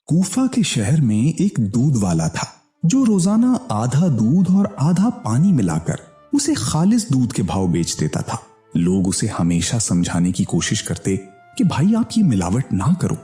कूफा के शहर में एक दूध वाला था जो रोजाना आधा दूध और आधा पानी मिलाकर उसे खालिस दूध के भाव बेच देता था। लोग उसे हमेशा समझाने की कोशिश करते कि भाई आप ये मिलावट ना करो,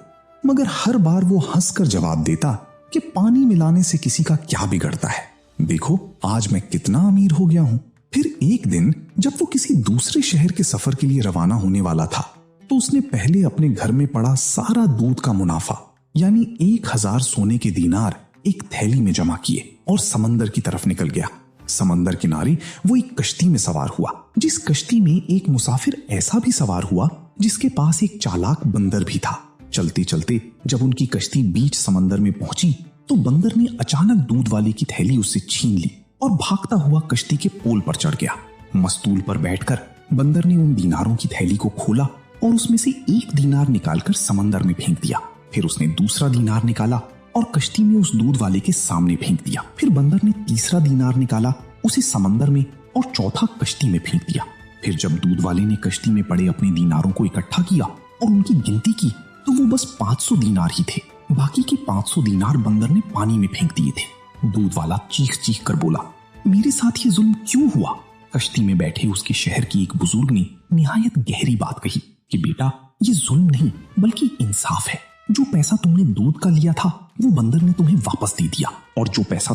मगर हर बार वो हंसकर जवाब देता कि पानी मिलाने से किसी का क्या बिगड़ता है, देखो आज मैं कितना अमीर हो गया हूं। फिर एक दिन जब वो किसी दूसरे शहर के सफर के लिए रवाना होने वाला था तो उसने पहले अपने घर में पड़ा सारा दूध का मुनाफा यानी 1000 सोने के दीनार एक थैली में जमा किए और समंदर की तरफ निकल गया। समंदर किनारे वो एक कश्ती में सवार हुआ, जिस कश्ती में एक मुसाफिर ऐसा भी सवार हुआ जिसके पास एक चालाक बंदर भी था। चलते चलते जब उनकी कश्ती बीच समंदर में पहुंची तो बंदर ने अचानक दूध वाले की थैली उससे छीन ली और भागता हुआ कश्ती के पोल पर चढ़ गया। मस्तूल पर बैठकर बंदर ने उन दीनारों की थैली को खोला और उसमें से एक दीनार निकालकर समंदर में फेंक दिया। फिर उसने दूसरा दीनार निकाला और कश्ती में उस दूध वाले के सामने फेंक दिया। फिर बंदर ने तीसरा दीनार निकाला, उसे समंदर में और चौथा कश्ती में फेंक दिया। फिर जब दूध वाले ने कश्ती में पड़े अपने दीनारों को इकट्ठा किया और उनकी गिनती की तो वो बस 500 दीनार ही थे। बाकी के 500 दीनार बंदर ने पानी में फेंक दिए थे। दूध वाला चीख चीख कर बोला, मेरे साथ ये जुल्म क्यों हुआ? कश्ती में बैठे उसके शहर की एक बुजुर्ग ने निहायत गहरी बात कही कि बेटा ये जुल्म नहीं बल्कि इंसाफ है। जो पैसा तुमने दूध का लिया था वो बंदर ने तुम्हें वापस दे दिया, और जो पैसा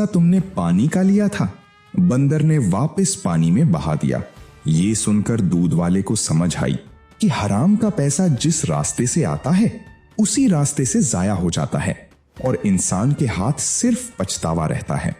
तुमने पानी का लिया था बंदर ने वापस पानी में बहा दिया। ये सुनकर दूध वाले को समझ आई कि हराम का पैसा जिस रास्ते से आता है उसी रास्ते से जाया हो जाता है और इंसान के हाथ सिर्फ पछतावा रहता है।